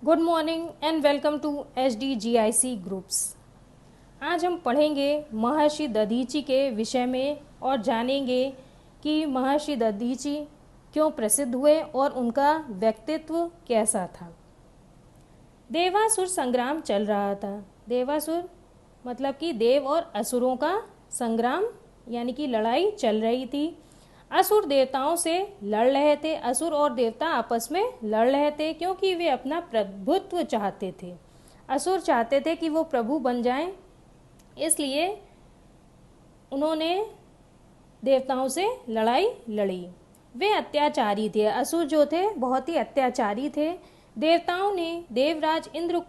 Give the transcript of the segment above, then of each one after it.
Good morning and welcome to SDGIC groups. आज हम पढ़ेंगे महर्षि दधीची के विषय में और जानेंगे कि महर्षि दधीची क्यों प्रसिद्ध हुए और उनका व्यक्तित्व कैसा था। देवासुर संग्राम चल रहा था। देवासुर मतलब कि देव और असुरों का संग्राम यानी कि लड़ाई चल रही थी। असुर देवताओं से लड़ रहे थे। असुर और देवता आपस में लड़ रहे थे क्योंकि वे अपना प्रभुत्व चाहते थे। असुर चाहते थे कि वो प्रभु बन जाएं, इसलिए उन्होंने देवताओं से लड़ाई लड़ी। वे अत्याचारी थे। असुर जो थे बहुत ही अत्याचारी थे। देवताओं ने देवराज इंद्र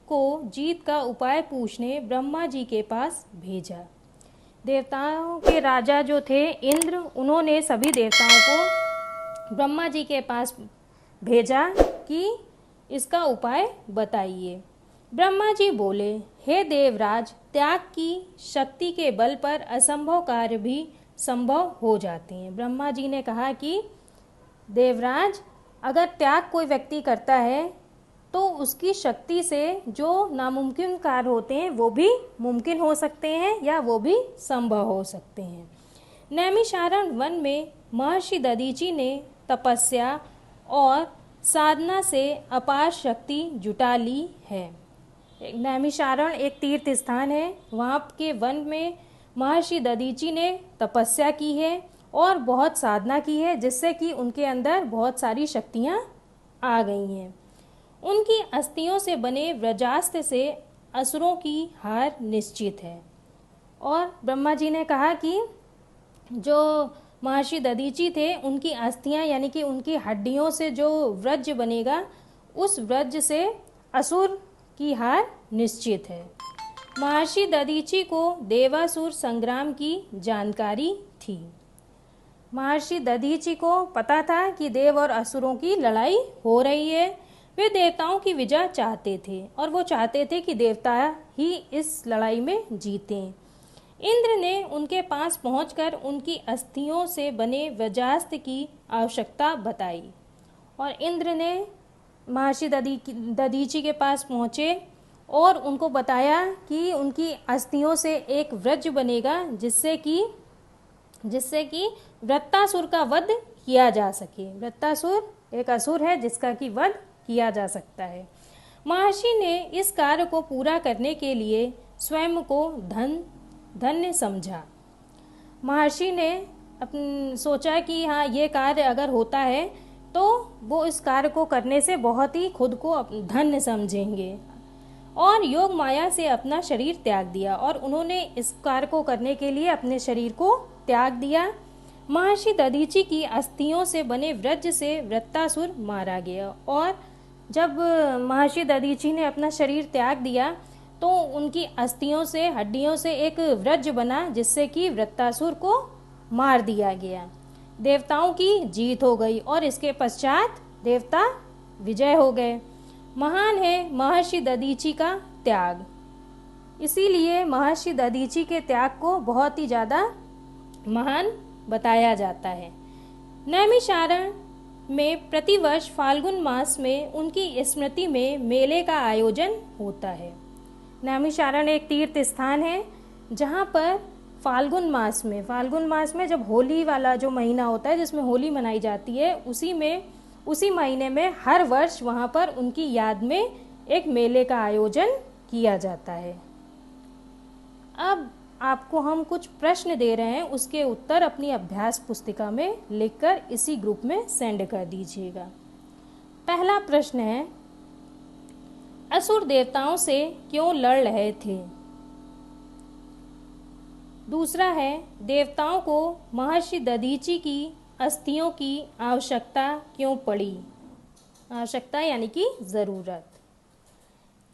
को जीत का उपाय पूछने ब्रह्मा जी के पास भेजा। देवताओं के राजा जो थे इंद्र, उन्होंने सभी देवताओं को ब्रह्मा जी के पास भेजा कि इसका उपाय बताइए। ब्रह्मा जी बोले, हे देवराज, त्याग की शक्ति के बल पर असंभव कार्य भी संभव हो जाते हैं। ब्रह्मा जी ने कहा कि देवराज, अगर त्याग कोई व्यक्ति करता है तो उसकी शक्ति से जो नामुमकिन कार्य होते हैं वो भी मुमकिन हो सकते हैं या वो भी संभव हो सकते हैं। नैमिषारण्य वन में महर्षि दधीची ने तपस्या और साधना से अपार शक्ति जुटा ली है। नैमिषारण्य एक तीर्थ स्थान है। वहाँ के वन में महर्षि दधीची ने तपस्या की है और बहुत साधना की है, जिससे कि उनके अंदर बहुत सारी शक्तियाँ आ गई हैं। उनकी अस्थियों से बने वज्रास्त्र से असुरों की हार निश्चित है। और ब्रह्मा जी ने कहा कि जो महर्षि दधीची थे, उनकी अस्थियां यानी कि उनकी हड्डियों से जो वज्र बनेगा, उस वज्र से असुर की हार निश्चित है। महर्षि दधीची को देवासुर संग्राम की जानकारी थी। महर्षि दधीची को पता था कि देव और असुरों की लड़ाई हो रही है। वे देवताओं की विजय चाहते थे और वो चाहते थे कि देवता ही इस लड़ाई में जीतें। इंद्र ने उनके पास पहुंचकर उनकी अस्थियों से बने वज्रास्त्र की आवश्यकता बताई और इंद्र ने महर्षि दधीची के पास पहुंचे और उनको बताया कि उनकी अस्थियों से एक वज्र बनेगा, जिससे कि वृत्तासुर का वध किया जा सके। वृत्तासुर एक असुर है जिसका कि वध किया जा सकता है। महर्षि ने इस कार्य को पूरा करने के लिए स्वयं को धन्य समझा। महर्षि ने सोचा कि हाँ, ये कार्य अगर होता है तो वो इस कार्य को करने से बहुत ही खुद को धन्य समझेंगे और योग माया से अपना शरीर त्याग दिया और उन्होंने इस कार्य को करने के लिए अपने शरीर को त्याग दिया। महर्षि दधीची की अस्थियों से बने वज्र से वृत्तासुर मारा गया और जब महर्षि दधीची ने अपना शरीर त्याग दिया तो उनकी अस्थियों से, हड्डियों से एक वज्र बना, जिससे कि वृत्तासुर को मार दिया गया। देवताओं की जीत हो गई और इसके पश्चात देवता विजय हो गए। महान है महर्षि दधीची का त्याग। इसीलिए महर्षि दधीची के त्याग को बहुत ही ज़्यादा महान बताया जाता है। नैमिषारण्य में प्रतिवर्ष फाल्गुन मास में उनकी स्मृति में मेले का आयोजन होता है। नैमिषारण्य एक तीर्थ स्थान है जहाँ पर फाल्गुन मास में जब होली वाला जो महीना होता है जिसमें होली मनाई जाती है, उसी महीने में हर वर्ष वहाँ पर उनकी याद में एक मेले का आयोजन किया जाता है। अब आपको हम कुछ प्रश्न दे रहे हैं, उसके उत्तर अपनी अभ्यास पुस्तिका में लिखकर इसी ग्रुप में सेंड कर दीजिएगा। पहला प्रश्न है, असुर देवताओं से क्यों लड़ रहे थे? दूसरा है, देवताओं को महर्षि दधीची की अस्थियों की आवश्यकता क्यों पड़ी? आवश्यकता यानी कि ज़रूरत।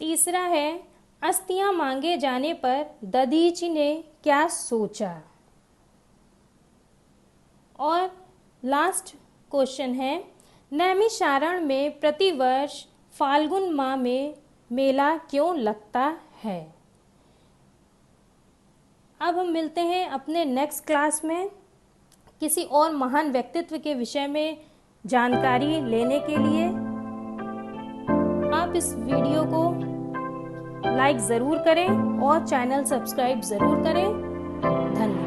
तीसरा है, अस्थियां मांगे जाने पर दधीची ने क्या सोचा? और लास्ट क्वेश्चन है, नैमिषारण्य में प्रतिवर्ष फाल्गुन माह में मेला क्यों लगता है? अब हम मिलते हैं अपने नेक्स्ट क्लास में किसी और महान व्यक्तित्व के विषय में जानकारी लेने के लिए। आप इस वीडियो को लाइक ज़रूर करें और चैनल सब्सक्राइब ज़रूर करें। धन्यवाद।